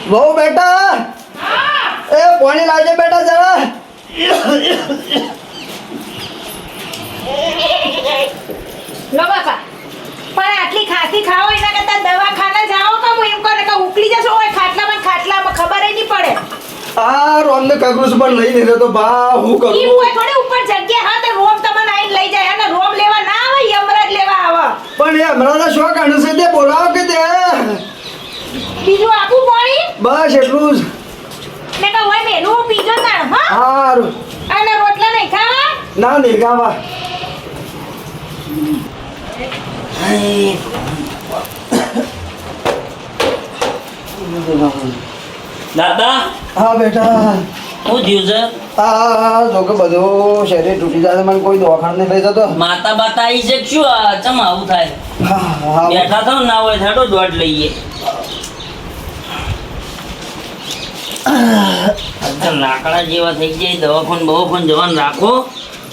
બહુ બેટા એ પાણી લાવજે બેટા જરા લો બાપા પણ આટલી ખાસી ખાઓ એના કરતા દવાખાને જાઓ કે હું એમ કહું કે ઉકલી જશો ઓય ખાટલામાં ખબર નહીં પડે આ રોમને કગરુસ પણ લઈ લીધો તો બા હું કરું ઈ કોઈ થોડે ઉપર જગ્યા હા તો રોમ તમને આઈને લઈ જાય અને રોમ લેવા ના આવે યમરાજ લેવા આવે પણ એ હમણાં શો કાઢે છે તે બોલાવો કે તે બીજું આપું પાણી બસ એટલું જ ને કે ઓય મેલું પીજો ના હા હારું અને રોટલા નહીં ખાવા ના નહીં ગાવા દાદા હા બેટા હું થયું છે આ જો કે બધું શરીર તૂટી જાય મને કોઈ દવાખાને લઈ જતો માતા બાતા આવી છે કે શું ચમ આવું થાય હા બેઠા થાવ ના હોય થાડો દોડ લઈએ લાકડા જેવા થઈ જાય દવાખાન જવાનું રાખો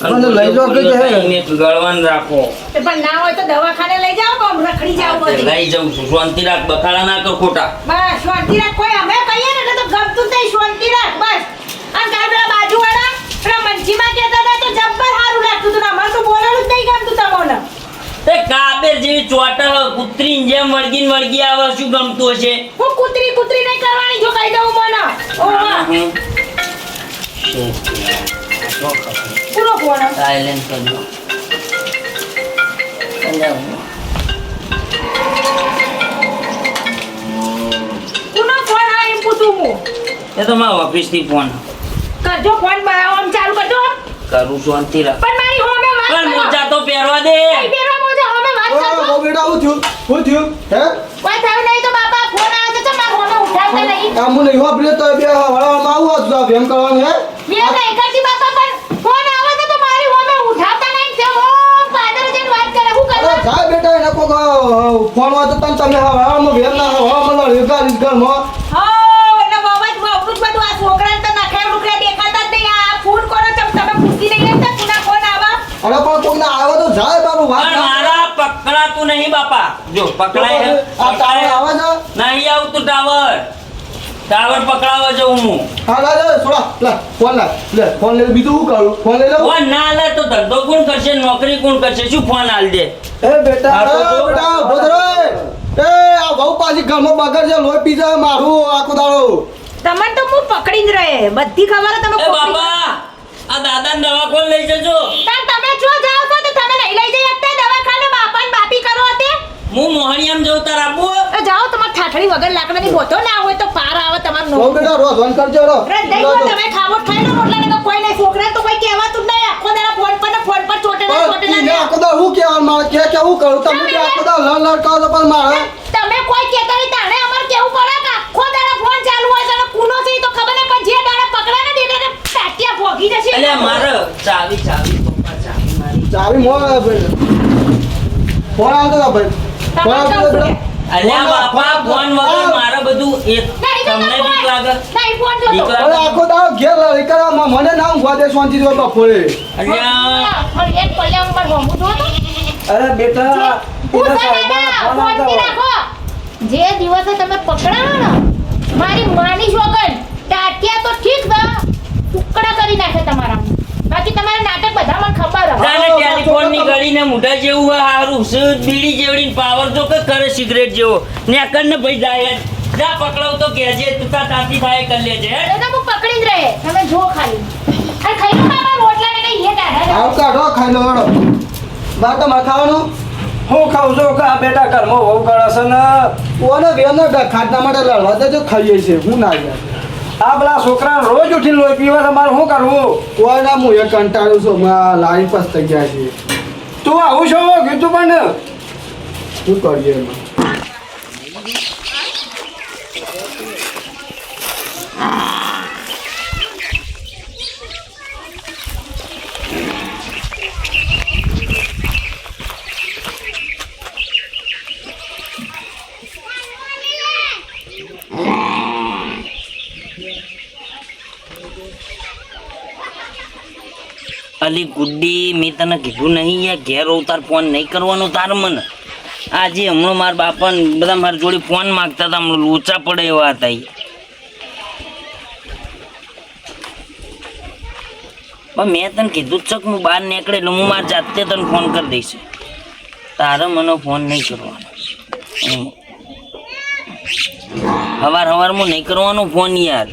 મને લઈ જાઓ કે છે? ગળવાનું રાખો પણ ના હોય તો દવાખાને લઈ જાઓ કે રખડી જાવ બધી લઈ જાઉં છું શાંતિ રાખ બખાડા ના કર ખોટા બસ શાંતિ રાખ કોઈ અમે કહીએ ને એટલે તો ગમતું જ નહીં શાંતિ રાખ બસ અને કાલ પેલા બાજુવાળા પેલા મંચીમાં કહેતા હતા તો જબ્બર સારું લાગતું હતું ને અમારે તો બોલવાનું જ નહીં ગમતું તમને તે કાબેર જેવી ચોટલ કૂતરીની જેમ વળગી આવે શું ગમતું હશે હું કૂતરી નહીં કરવાની જો કહી દઉં મને ઓવા પૂરો ફોન સાયલેન્ટ કરજો પૂરો ફોન આ એમ પૂછું હું એ તો મારા ઓફિસથી ફોન કરજો ફોન આમ ચાલુ કરજો કરું શાંતિ રાખ પણ મારી હોમે વાત પણ કરો મોજા તો પહેરવા દે નહીં પહેરવા મોજા હોમે વાત કરો ઓ બેટા હું થયું હે કોઈ થયું નહીં તો બાપા ફોન આવે છે મારા હોમે ઉઠાવતા નહીં આ મને વાપરે તો બે વળવામાં આવું હતું આ એમ કરવાનું હે મેં નહીં કરતી બાપા પણ ફોન આવે છે તો મારી હોમે ઉઠાવતા નહીં છે ઓ પાદર જઈને વાત કરે હું અરે કરવા જાય બેટા એને કોક ફોન વાતો તમે હવામાં વેમ ના હવામાં લડી ઘરમાં હો એટલે બાબા બહુ બધું આ છોકરાને તો નખરા લુકરા દેખાતા જ નહીં આ ફોન કરો તમે પૂછી નહીં લેતા કુના ફોન આવા અરે પણ કોક ના આવે તો જાય બાબુ વાત પણ મારા પકડાતું નહીં બાપા જો પકડાય આ ટાવર આવે છે નહીં આવતું ટાવર પકડાવા જઉં હું હા લા થોડા લે ફોન લે બીજું શું કરું ફોન લઈ લો ફોન ના લે તો ધંધો કોણ કરશે નોકરી કોણ કરશે શું ફોન આલ દે એ બેટા ભોદરો એ આ બહુ પાછી ઘરમાં બગર છે લોહી પી જાય મારું આખો દાડો તમને તો હું પકડી જ રહે બધી ખબર તમે એ બાપા આ દાદા દવાખાને લઈ જજો તમે જો જાવ છો તો તમે નહીં લઈ જઈ શકતા દવાખાને બાપાને બાપી કરો તે હું મોહણીયામ જઉં તાર આબુ જાઓ તમાર ઠાઠડી વગર લાકડાની બોધો ના હોય તો પાર આવે તમાર નો બહુ બેટા રોજ ફોન કરજો રો તમે ખાવો ખાઈ લો રોટલા ને કોઈ નહીં છોકરા તો કોઈ કહેવાતું જ નહીં આખો દાડા ફોન પર ચોટે આખો દાડો હું કેવાનું મારે કે હું કરું તમે આખો દાડો લડ કરો તો પણ મારે તમે કોઈ કહેતા નહીં તાણે અમાર કેવું પડે કે આખો દાડા ફોન ચાલુ હોય તો કુનો છે તો ખબર નહીં પણ જે દાડા પકડા ને એટલે પાટિયા ભોગી જશે એટલે મારે ચાવી પપ્પા ચાવી મારી ચાવી મોર ફોન આવતો હતા ભાઈ ફોન આવતો હતો અલ્યા બાપા ફોન વગર મારે બધું એક તમને બીક લાગે નહીં ફોન જો બીક અરે લાગે આખો દાડો ઘેર લડી કરવામાં મને ના ઊંઘવા દે શાંતિ જો બપોરે અલ્યા એક પલ્યા ઉપર હોમું જો તો અરે બેટા ફોન રાખો જે દિવસે તમે પકડાણો ને મારી માની છોકન ટાટિયા તો ઠીક છે ટુકડા કરી નાખે તમારા બાકી તમારે નાટક બધા મને ખબર હે જાને ટેલિફોન ની ગળીને મુઢા જેવું હોય હારું સુદ બીડી જેવડી પાવર જો કે કરે સિગરેટ જેવો નેકર ને ભાઈ જાય જા પકડાવ તો કેજે તું તાતી થાય કરી લેજે એટલે હું પકડી જ રહે તમે જો ખાલી આ ખાઈ લો બાબા રોટલા ને કઈ હે કાઢા આવ કાઢો ખાઈ લો હેડો બાર તમારે ખાવાનું હું ખાઉં છું કે આ બેટા ઘરમાં બહુ કરે છે ને ઓને વેનો ખાટના માટે લડવા દેજો ખાઈએ છે હું ના યાર આ પેલા છોકરા રોજ ઉઠીને લોહી પીવા તમારે શું કરવું કોઈ ના હું એ કંટાળું છું લાઈન પાસ થઈ ગયા છે તું આવું છો કીધું પણ શું કરીએ એમાં અલી ગુડ્ડી મેં તને કીધું નહીં યાર ઘેર અવતાર ફોન નહીં કરવાનો તાર મને આજે હમણાં મારા બાપાને બધા મારી જોડે ફોન માગતા હતા હમણાં લોચા પડે એવા હતા ઈ. પણ મેં તને કીધું જ છે કે હું બહાર નીકળે એટલે હું મારી જાતે તને ફોન કરી દઈશ તારે મને ફોન નહીં કરવાનો સવારમાં નહીં કરવાનો ફોન યાર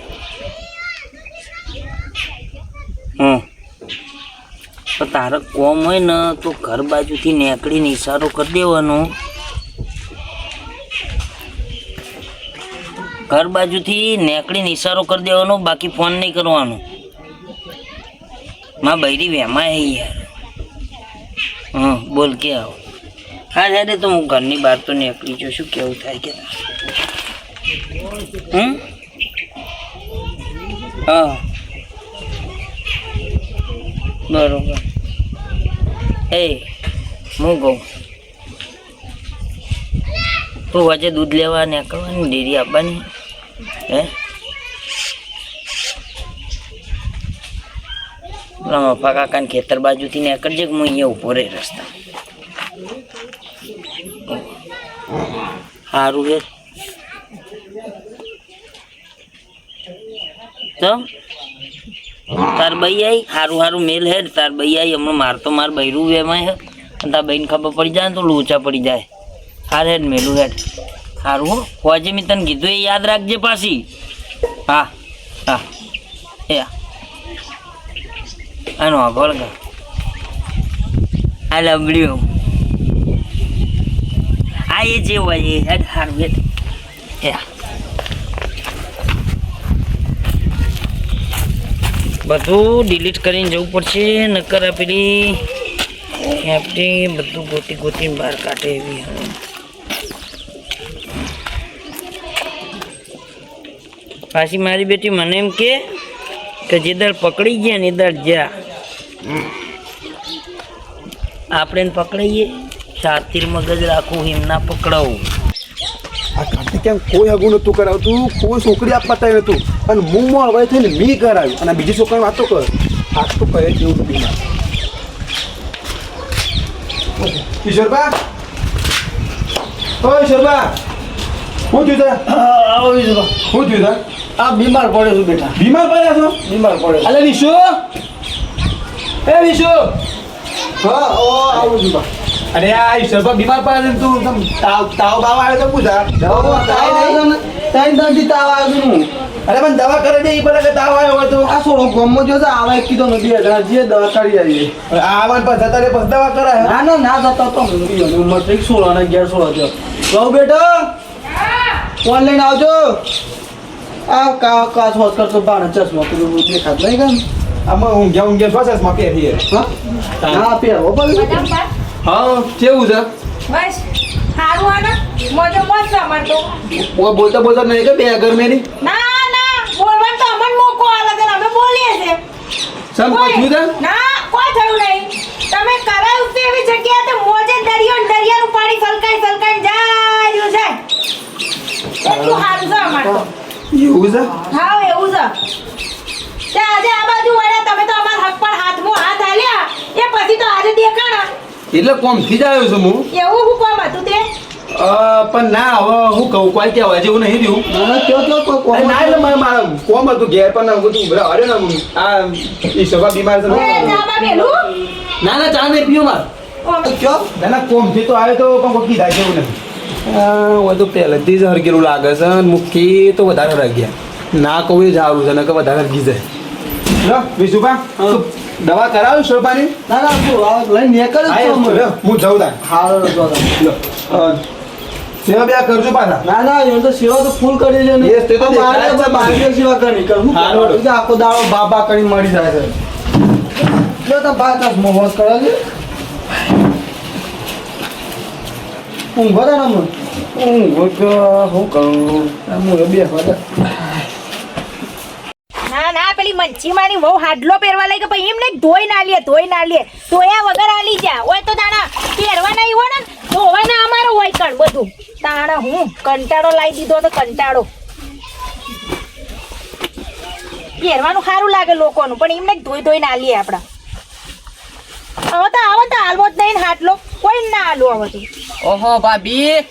તો તારે કોમ હોય ને તો ઘર બાજુથી નીકળીને ઈશારો કરી દેવાનો ઘર બાજુથી નીકળીને ઈશારો કરી દેવાનો બાકી ફોન નહીં કરવાનો માં બૈરી વેમાં હે યાર બોલ કે આવો હા જ્યારે તો હું ઘરની બહાર તો નીકળી જાઉં શું કેવું થાય કે હા બરોબર એ હું કહું તું વચ્ચે દૂધ લેવા નીકળવાની ડેરી આપવાની હે મફા કાકાને ખેતર બાજુથી નીકળજે કે હું અહીંયા ઊભો રહે રસ્તા સારું છે તો તાર ભાઈ આવી સારું મેલ હેડ તાર ભાઈ આવી હમણાં મારતો માર બૈરું વેમાં હે અને તાર બહેન ખબર પડી જાય ને તો લોચા પડી જાય હાર હેડ મેલું હેડ સારું હો હોજે મેં તને કીધું એ યાદ રાખજે પાછી હા હા એ આનો આગળ ગા આ લબડ્યું આ એ જે હોય એ હેડ સારું હેડ એ બધું ડિલીટ કરીને જવું પડશે નકર પેલી એપટી બધું ગોતીને બહાર કાઢે એવી પાછી મારી બેટી મને એમ કે જે દર પકડી ગયા ને એ દર જ્યાં આપણે પકડાઈએ શાતિર મગજ રાખવું એમ ના પકડાવું આ કાર્તિક કેમ કોઈ હગું નતું કરાવતું કોઈ છોકરી આપવા તૈયાર નતું અને હું મળવાય થઈને મેં કરાવ્યું અને બીજી છોકરી વાતો કર આ તો કહે જેવું તો બીમાર કિશોરબા ઓય કિશોરબા શું થયું તા આવો કિશોરબા શું થયું તા આ બીમાર પડે છું બેટા બીમાર પડ્યા છો બીમાર પડે અલે વિશુ એ વિશુ હા ઓ આવું છું બા અરે આ ઈશ્વર બીમાર પડે છે તું તાવ બાવ આવે તો પૂછા તાવ આવ્યો હું અરે પણ દવા કરે દે એ પડે કે તાવ આવ્યો હોય તો આ સોળો ગમો જો આવે કીધો નથી જે દવા કરી આવીએ આવવાનું પછી જતા પછી દવા કરાય ના જતા તો ઉંમર થઈ 16 અને 11 16 જો બેટો ઓનલાઈન આવજો આ કાચ હોત કરતો બાણ ચશ્મા પેલું દેખાત નહીં કેમ આમાં ઊંઘ્યા ચશ્મા પહેરીએ હા પહેરવો પડે હા કેવું છે બસ સારું આને મજો મત અમાર તો બોલતા નહીં કે બે ઘર મેની ના બોલવાનું તો અમન મોકો આલે છે અમે બોલીએ છે સમ પૂછ્યું છે ના કોઈ થયું નહીં તમે કરાયું છે એવી જગ્યાએ તે મોજે દરિયાનું પાણી સલકાઈ જાય એટલું સારું છે અમાર તો એવું છે હા એવું છે તે આજે આ બાજુ વળ્યા તમે તો અમાર હક પર હાથમાં હાથ આલ્યા એ પછી તો આજે દેખાણા એટલે કોમ થી જ આવ્યો છું હું એવું હું કોમ હતું તે પણ ના હવે હું કહું કોઈ કહેવાય જેવું નહીં રહ્યું ના એટલે મારા કોમ હતું ઘેર પણ બધું અરે ને આ એ સભા બીમાર છે જામા બેલું ના ચા નહીં પીયો માર ના કોમ થી તો આવ્યો તો પણ કોઈ કીધા જેવું નથી હું તો પહેલેથી જ હરગેલું લાગે છે મુખી તો વધારે હરગ્યા ના કહું એ જ સારું છે ને કે વધારે હરગી જાય વિશુભા દવા કરાવ્યું શોભાની ના લઈને નીકળ હું જાઉં તા સેવા બે કરજો પાછા ના એ તો સેવા તો ફૂલ કરી છે ને તે તો બાકી સેવા કરી કરું આખો દાડો બાબા કરી મળી જાય છે જો તો બાકા મોહસ કરે છે ઊંઘો તા ને ઊંઘો કે હું કરું હું બે ના પેલી મંચીમાની બહુ હાડલો પહેરવા લાગી પછી એમ નહીં ધોઈ ના લે ધોયા વગર આલી જા ઓય તો દાણા પહેરવા નહીં હોય ને ધોવા ના અમારો હોય કણ બધું તાણા હું કંટાળો લાવી દીધો તો કંટાળો પહેરવાનું સારું લાગે લોકોનું પણ એમ નહીં ધોઈ ના લે આપડા હવે તો હાલવો જ નહીં ને હાટલો કોઈ ના હાલું હવે તો. ઓહો ભાભી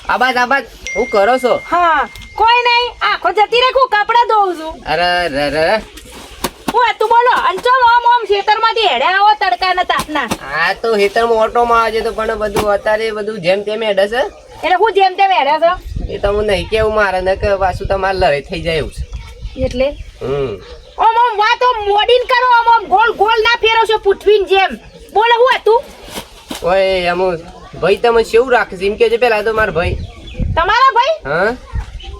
આબાદ હું કરો છો? હા કોઈ નહીં, આખો જતી રે, હું કપડા ધોઉં છું. અરે હું હતું બોલો. અને ચો ઓમ ખેતરમાંથી હેડ્યા આવો તડકા ને તાપના. આ તો હેતરમાં ઓટોમાં આજે તો પણ બધું અત્યારે બધું જેમ તેમ હેડે છે. એટલે હું જેમ તેમ હેડ્યા છો એ તમને નહીં કેવું મારે ને કે પાછું તમારે લડાઈ થઈ જાય એવું છે. એટલે હમ ઓમ વાત મોડીન કરો, ઓમ ગોળ ના ફેરવશો પૃથ્વીની જેમ. બોલો હું હતું ઓય અમુ ભાઈ તમે કેવું રાખે છે એમ કેજો પેલા તો મારા ભાઈ. તમારા ભાઈ? હા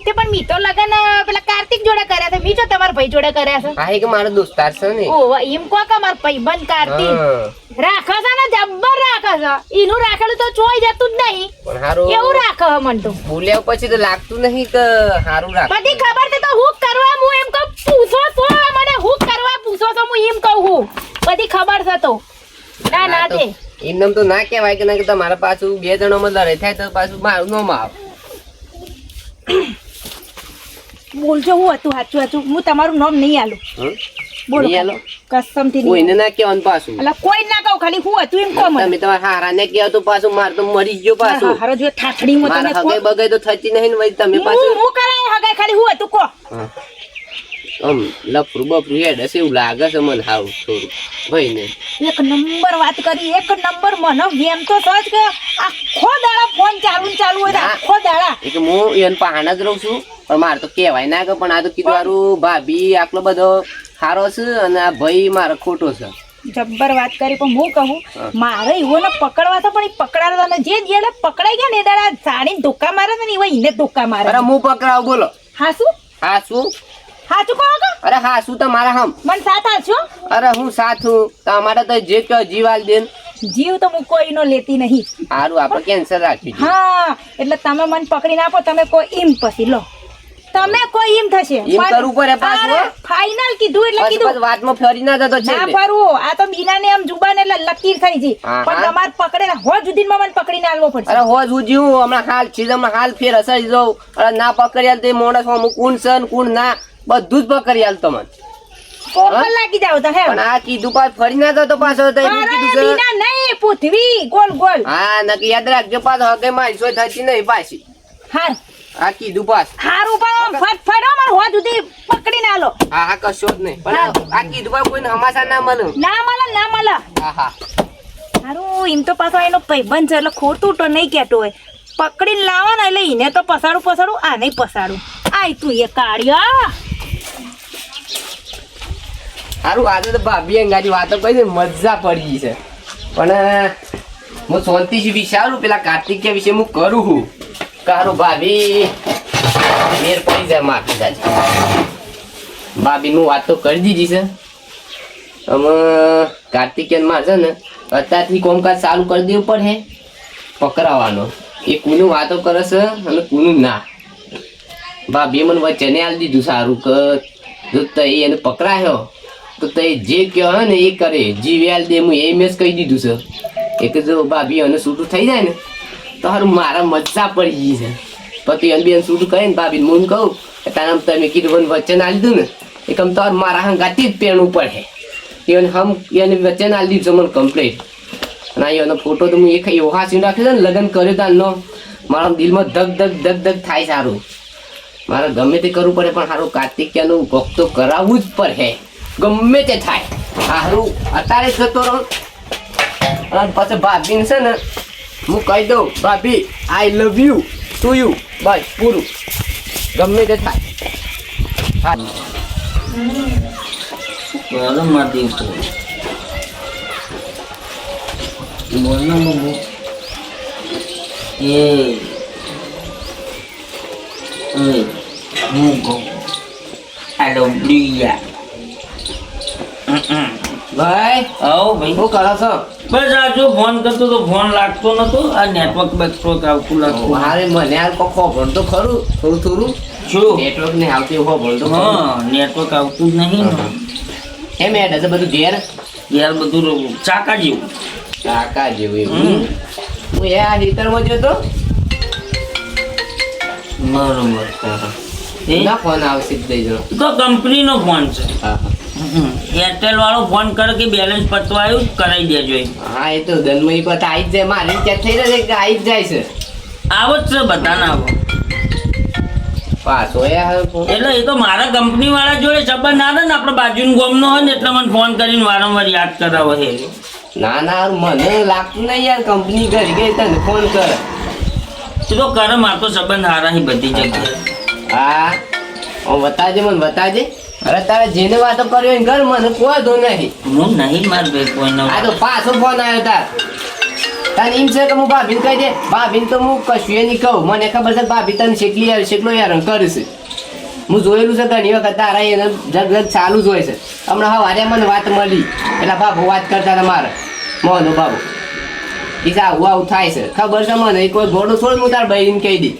તે પણ મી તો લગન પેલા કાર્તિક જોડે કર્યા છે, મી જો તમારા ભાઈ જોડે કર્યા છે. હા એ કે મારો દોસ્તાર છે ને. ઓ એમ કો કે મારા ભાઈબંધ કાર્તિક હા રાખે છે ને, જબ્બર રાખે છે. ઈનું રાખેલું તો ચોઈ જતું જ નહીં, પણ હારું એવું રાખે છે મન તો. બોલ્યા પછી તો લાગતું નહીં કે હારું રાખે. બધી ખબર છે તો હું કરવા હું એમ કહું પૂછો છો મને, હું કરવા પૂછો છો હું એમ કહું હું. બધી ખબર છે તો ના ના તે એમ તો ના કહેવાય કે ના કે તમારા પાછું બે જણોમાં લડાઈ થાય તો પાછું મારું નામ આવે. બોલજો હું હતું સાચું હું તમારું નામ નહીં આલું. હમ? બોલો નહીં આલો? કસમથી નહીં. કોઈને ના કહેવાનું પાછું. એટલે કોઈ ના કહું, ખાલી હું હતું એમ કહો મને. તમે તમારા હારાને કહો તો પાછું માર તો મરી ગયો પાછું. હારો જો ઠાઠડીમાં તમે મારા કહો. હગાઈ બગાઈ તો થતી નહીં ને વળી તમે પાછું હું કરાય હગાઈ, ખાલી હું હતું કહો. હા. આમ લફરું બફરું હેડ હશે એવું લાગે છે મને હાવ થોડું ભાઈ ને. એક નંબર વાત કરી, એક નંબર. મને વેમ તો સજ કે આખો દાડા ફોન ચાલુ હોય તો આખો દાડા. એટલે હું એને પહાણ જ રહું છું પણ મારે તો કહેવાય ના કે પણ આ તો કીધું હારું ભાભી આટલો બધો સારો છે અને આ ભાઈ મારો ખોટો છે. જબ્બર વાત કરી. પણ હું કહું મારે ઈવોને પકડવા તો પણ ઈ પકડાડવા ને જે જેને પકડાઈ ગયા ને એ દાડા સાડીને ધોકા મારે ને ઈવો ઈને ધોકા મારે. અરે હું પકડાવ બોલો. હા શું હા શું? સાચું કહો કે અરે હા શું તમારા હમ? મને સાથ હાલશો? અરે હું સાથું તમારે તો જે કહો જીવાલ દેન. જીવ તો હું કોઈનો લેતી નહીં. સારું આપણે કેન્સર રાખ્યું છે. હા એટલે તમે મને પકડીને આપો, તમે કોઈ ઈમ પછી લો, તમે કોઈ ઈમ થશે. ઈમ કરવું પડે પાછું. ફાઇનલ કીધું એટલે પછી કીધું. વાતમાં ફરી ના જતો છે ના એટલે. ફરવું, આ તો બીનાને એમ જુબાન એટલે લકીર થઈ ગઈ. હા, પણ હા. તમારે પકડેલા હો જુદીનમાં મને પકડીને આલવો પડશે. અરે હોજ હું જીવું હમણાં હાલ છે હમણાં હાલ ફેર હસાઈ જાઉં. અરે ના પકડ્યાલ તે મોણસ હું કોણ છે ને કોણ ના બધું જ પકડ્યાલ તમને. કોકલ લાગી જાવ તો હે. પણ આ કીધું પાછ ફરી ના જતો પાછો તો એમ અરે કીધું છે. બીના નહીં, પૃથ્વી ગોલ ગોલ. હા નક્કી યાદ રાખજો પાછો હગે મારી સોય થતી નહીં પાછી. હાર આ કીધું પાછ. હારું પણ ફટ ફટ માર હો જુદી પકડીને આલો. હા હા કશો જ નહીં પણ આ કીધું પાછ કોઈને હમાસા ના મળે. ના મળે. હા હા હારું એમ તો પાછો એનો ભાઈબંધ છે એટલે ખોટું તો નહીં કહેતો હોય. પકડીને લાવવાના એટલે એને તો પસાડું આ નહીં પસાડું. આય તું એ કાઢ્યા. સારું આજે તો ભાભી અંગાજી વાતો કરી છે મજા પડી છે પણ હું શાંતિથી વિચારું પેલા કાર્તિક વિશે હું કરું છું કારું ભાભી મેર પડી જાય માફી જાય. ભાભી હું વાત તો કરી દીધી છે અમે કાર્તિકેયન માં છે ને અત્યારથી કોમકાજ ચાલુ કરી દેવું પડે પકડાવાનો. એ કોનું વાતો કરે છે અને કોનું ના. ભાભીએ મને વચને આલી દીધું સારું કે જો તો એને પકડાયો તો તે જે કહે ને એ કરે જીવ્યાલ દે. હું એ મેં કહી દીધું છે એક જો ભાભી અને છૂટું થઈ જાય ને તો હારું મારા મજા પડી ગઈ છે. પછી એને બેન છૂટું કહે ને ભાભી હું કહું કે તારા તમે કીધું મને વચન આલી દીધું ને એ કમ તો મારા હંગાથી જ પહેરવું પડે. એને હમ એને વચન આલી દીધું મને કમ્પ્લીટ. અને એનો ફોટો તો હું એક એવો હાસીને રાખ્યો છે ને લગ્ન કર્યો તારનો મારા દિલમાં ધક થાય. સારું મારે ગમે તે કરવું પડે પણ સારું કાર્તિકનું કોક તો કરાવવું જ પડે ગમે તે થાય. સારું અત્યારે જતો રહો અને પછી ભાભીને છે ને હું કહી દઉં ભાભી આઈ લવ યુ ટુ યુ બસ પૂરું ગમે તે થાય. હા બોલો મારી તો બોલના મમ્મી એ હું કહું હેલો ડિયા ભાઈ આવો ભાઈ શું કરો છો? બસ આ જો ફોન કરતો તો ફોન લાગતો નતો આ નેટવર્ક બેટવર્ક આવતું લાગતું. મારે મને હાલ કોઈ ખબર તો ખરું થોડું શું નેટવર્ક ને આવતી ખબર તો ખરું. હા નેટવર્ક આવતું જ નહીં ને એમ એડ હશે બધું ઘેર યાર બધું ચાકા જેવું. કાકા જેવું એવું. હું એ આ હીટરમાં જતો બરોબર એ ના ફોન આવશે જ દઈ જણો. તો કંપનીનો ફોન છે. હા એરટેલ વાળો ફોન કરે કે બેલેન્સ પતવા આવ્યું કરાવી દેજો એમ. હા એ તો ધનમય પર આવી જ જાય મારે ચેક થઈ જશે કે આવી જ જાય છે આવો જ છે બધાને આવો. પાછો યાર ફોન. એટલે એ તો મારા કંપની વાળા જોડે સંબંધ ના રહે ને આપણે બાજુનું ગામનો હોય ને એટલે મને ફોન કરીને વારંવાર યાદ કરાવો છે. ના ના મને લાગતું નહીં યાર કંપની ઘરે ગઈ તને ફોન કર. એ તો કરે મારે તો સંબંધ હારા છે બધી જગ્યાએ. હા બતાજે મને બતાજે. અરે તારે જેને વાતો કર્યો એને ઘર મને કોઈ દો નહીં. હું નહીં માર ભાઈ કોઈનો. આ તો પાછો ફોન આવ્યો તાર તને એમ છે કે હું ભાભીને કહી દે ભાભીને તો હું કશું એ નહીં કહું મને ખબર છે ભાભી તને શેકલો હેરાન કરીશ. હું જોયેલું છે ઘણી વખત તારા એને જગ ચાલુ જ હોય છે. હમણાં હવારે મને વાત મળી એટલે બાબુ વાત કરતા હતા મારે મોહનો બાબુ કીધા આવું થાય છે ખબર છે મને કોઈ ઘોડું થોડું હું તાર બહેરીને કહી દઈ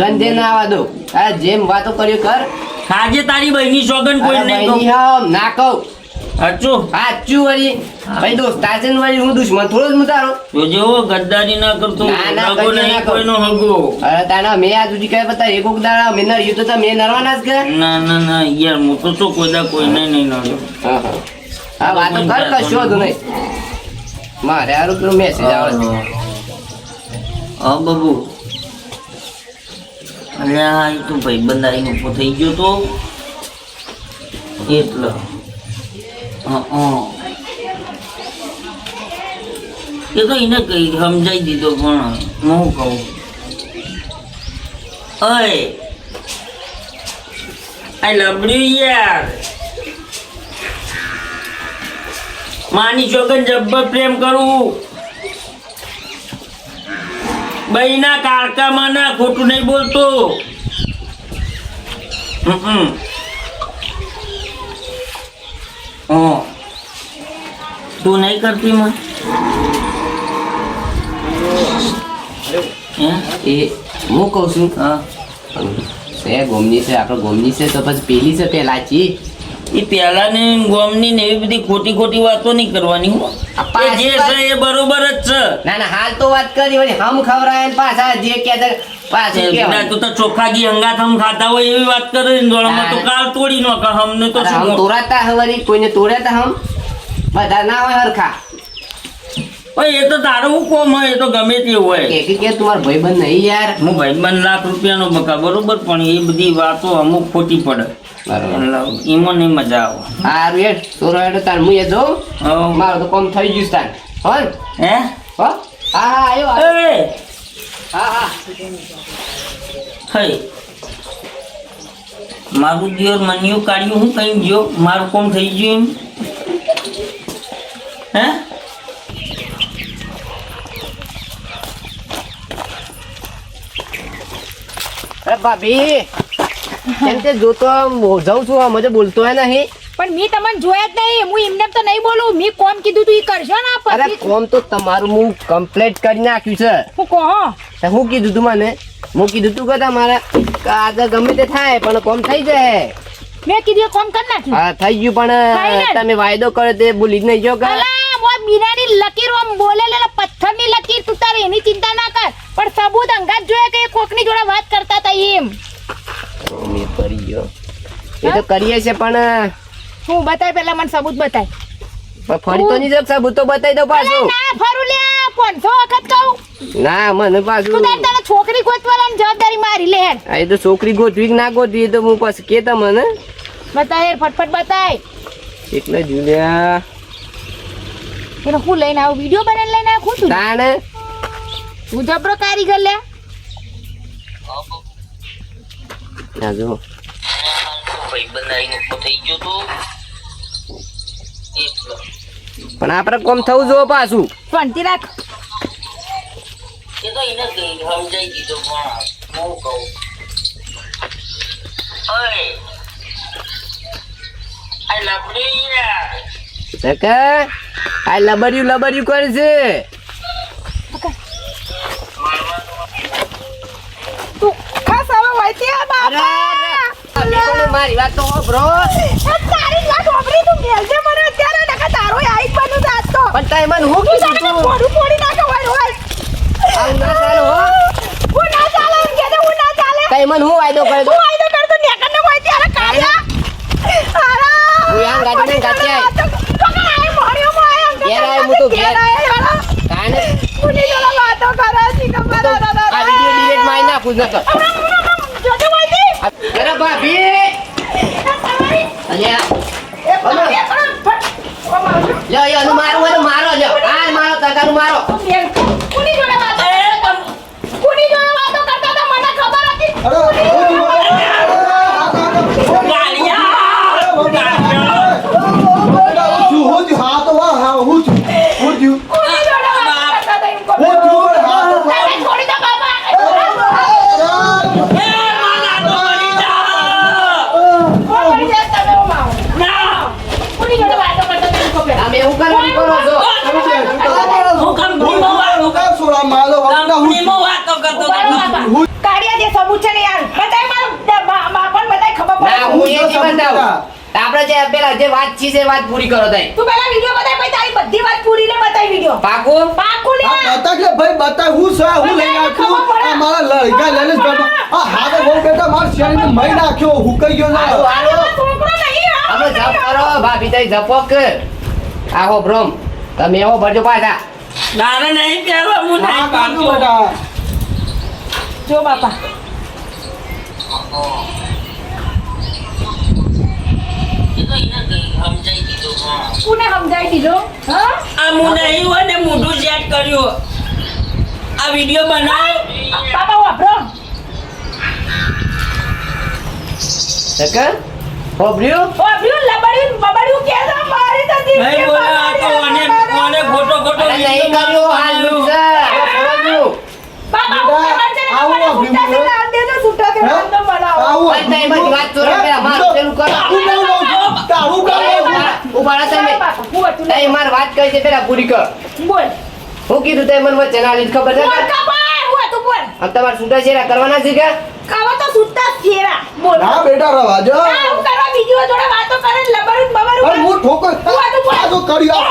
ગંધે ના આવવા દો. આ જેમ વાતો કર્યો કર. ખાજે તારી બહેની સોગન કોઈ અરે નહીં બહેની કહું. હમ ના કહું સાચું સાચું વળી ભાઈ દોસ્ત તાજન વળી હું દુશ્મન થોડો જ હું તારો. જોજે હો ગદ્દારી ના કરતો. ના, ના, હગો કદી ના નહીં કરું. કોઈનો હગો. અરે તાના મેં આ સુધી કહે બતા એક દાડા મેં નર્યું તો તમે નરવાના જ કે ના ના ના યાર હું તો શું કોઈદા કોઈને નહીં નડ્યો. હા વાતો કર કશું હતું નહીં મારે હારું પેલું મેસેજ આવે છે. હા બાબુ અલ્યા એ તો ભાઈ બંધાઈને ઉભો થઈ ગયો તો એટલે એ તો એને કઈ સમજાઈ દીધો પણ હું કહું અય આ લબડ્યું યાર માની છોકન જબ્બર પ્રેમ કરું બઈના કાળકામાં ના ખોટું નહીં બોલતો. તું નહીં કરતી માં એ હું કહું છું હા છે ગોમની છે આપણે ગોમની છે તો પછી પેલી છે પેલા ચી એ પહેલાની ગોમની ને એવી બધી ખોટી ખોટી વાતો નહીં કરવાની હો. આ એ જે છે એ બરોબર જ છે. ના ના હાલ તો વાત કરી વળી હમ ખવરાય ને પાછા જે કે પાછું કહેવાય. તું તો ચોખ્ખા ઘી અંગાત હમ ખાતા હોય એવી વાત કરે ને દોડામાં તો કાલ તોડી નાખે હમને તો અરે શું હમ મોટું. તોરાતા હે વળી કોઈને તોડ્યા હમ બધા ના હોય હરખા ઓય એ તો તારું શું કોમ હોય એ તો ગમે તે હોય. કે તમારો ભાઈબંધ નહીં યાર હું ભાઈબંધ ₹1,00,000 બકા બરોબર પણ એ બધી વાતો અમુક ખોટી પડે બરોબર એટલે એમાં નહીં મજા આવે. હારું હેડ તોરો હેડ તાર હું એ જોઉં હવ. મારું તો કામ થઈ ગયું છે તાર હો ને? હે હો હા હા આવ્યો આવ્યો. એ હા હા હઈ મારું દિયર મનિયું કાઢ્યું હું કઈ ગયો મારું કોમ થઈ ગયું એમ હે અરે ભાભી કેમ તે જોતો જાઉં છું આમ બોલતો હે નહીં પણ મી તમને જોયા જ નહીં હું એમને તો નહીં બોલું મી કોમ કીધું તું ઈ કરશો ને અરે પછી કોમ તો તમારું હું કમ્પ્લીટ કરી નાખ્યું છે હું કહો તે હું કીધું તું મને હું કીધું તું કે તમારે આજે ગમે તે થાય પણ કોમ થઈ જાય મેં કીધું એ કોમ કરી નાખ્યું હા થઈ ગયું થઈ પણ ને? તમે વાયદો કર્યો તે ભૂલી જ નહીં જો કે અલા મો બીનાની લકીર આમ બોલેલા પથ્થરની લકીર તું તારે એની ચિંતા ના કર પણ સબૂત અંગાત જોયે કે એ કોકની જોડે વાત કરતા હતા એમ મેં પડી ગયો એ તો કરીએ છે પણ હું બતાય પેલા મને સબૂત બતાય ફરી તો નહીં શકશે હું તો બતાવી દઉં અલા પાછું ના ફરું લ્યા 500 વખત કહું ના મને પાછું તું તારી છોકરી ગોતવાલાની જવાબદારી મારી લે હેડ આ એ તો છોકરી ગોતવી કે ના ગોતવી એ તો હું પાછું કે તમને બતાય હેડ ફટફટ બતાય એટલે જુલિયા એને હું લઈને આવું વિડિયો બનાવીને લઈને આવું તું તાણે તું જબરો કારીગર લે ના જો ભાઈબંધ આવીને ઉભો થઈ ગયો તો એટલે પણ આપણે કોમ થવું જો પાછું શાંતિ રાખ એ તો એને કઈ સમજાઈ દીધો પણ હું કહું ઓય આ લબડી યાર કે આ લબર્યું કરે છે તું ખાસ હવે વળતી આ બાપા મારી વાત તો બ્રો તારી વાત ઓબરી તું મેલજે મને અત્યારે નકા તારો આઈક બનું જાત તો પણ તાઈ મને હું તું કીધું તારે તું ફોડું ફોડી નાખે હોય હોય આવું ના ચાલે હો હું ના ચાલે એમ કે હું ના ચાલે તાઈ મને હું વાયદો કરે તું આઈનો કર તો નેકર ને હોય ત્યારે કાઢ્યા અરે હું યાર ગાડી ને ગાતી આય ઘેર આય હું તો ઘેર કાને આ વિડિયો ડિલીટ મારી નાખું નકર અરે ભાભી અલ્યા લ્યો યો મારો લ્યો આ મારો તગારું મારો કોની જોડે વાતો કરતા હતા મને ખબર હતી અરે હું થયું? હા તો વાહ, હા, હું થયું? કોની જોડે વાતો કરતા હતા એમ કહો. હું થયું? હા તો વાહ. તમે છોડી દો બાબા કોણ કરી દે તમે ઓ માવો કોની જોડે વાતો કરતા હતા એમ કહો પેલા. તમે એવું કરવાનું કરો છો હું કામ સોડા મારો વાગતા હું ઉભારો બાબા. કાઢ્યા જે સબૂત છે ને યાર બધાય મારું પણ બધાય ખબર ના પડે હું એ નહીં બતાવું આપણે જે પેલા જે વાત છે તે વાત પૂરી કરો તઈ તું પેલા વિડિયો બતાય પછી તારી બધી વાત પૂરીને બતાય વિડિયો પાકું પાકું લે આ બતા કે ભાઈ બતા હું હું લઈ નાખ્યું આ મારા લડકા લઈને જ બેઠો આ હાથે બહુ બેટા માર શરીરને મહી નાખ્યો હુકાઈ ગયો હાલો છે હાલો છોકરો નહીં હા આપણે જપ કરો ભાભી તઈ જપો કર આહો બ્રહ્મ તમે એવો ભરજો પાછા હા કાંદુ બેટા જો બાપા કોને સમજાઈ દીધો હા આ વિડિયો બનાવ બાપા વાપરો સકર હોબ્રિયો વાપર્યું લબડ્યું બબડ્યું કે તો મારી તો દીકરી નહીં બોલા આ તો મને ખોટો ખોટો અરે નહીં કર્યો હાલ લુકસર હવે ફોડ્યું બાપા બેટા, આવું વાપર્યું બોલો. દેજો છૂટા કે નામ બનાવો આવું પણ તઈ બધી વાત ચોરે પેલા મારું પેલું કરો તારું કરો ઉભાડા તમે બાપા હું હતું તઈ માર વાત કરી છે પેલા પૂરી કર બોલ હું કીધું તઈ મને વચ્ચે ના લીધ ખબર છે બોલ કપાય હું હતું બોલ હવે તમારે છૂટા છેડા કરવાના છે કે કાવા તો છૂટા ફેરા બોલ ના બેટા રવા જો આ હું કરવા બીજી જોડે વાતો કરે લબડું અરે બબડું હું ઠોકર આ તો કર્યો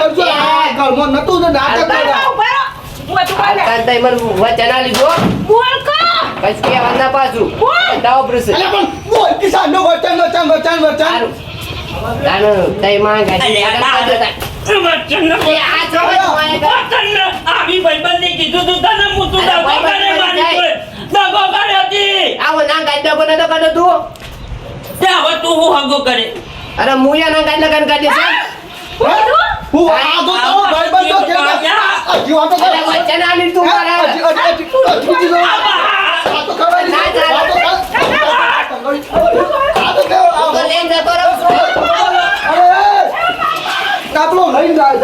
કરજો આ ઘરમાં નતું ને નાટક કર્યા હું હતું બોલ તઈ તઈ મને વચ્ચે ના લીધો બોલ કો કઈ કહેવા ના પાછું બોલ. દાવ પ્રસે અલે પણ બોલ કિસાન નો વચન સારું નાનું તઈ માં ગાડી આ આવો ના ગાડી કોને તો કાઢો તું અરે મુયા ના ગાડી લગન કાઢી છે હું આ તો તારો ભાઈબંધ તો કે હજી વાતો કર અરે વચ્ચે ના લીધું મારે આ તો કરવાની ના, ના, આ તો તો લઈને જતો રહું છું અરે કાપલો લઈ જાય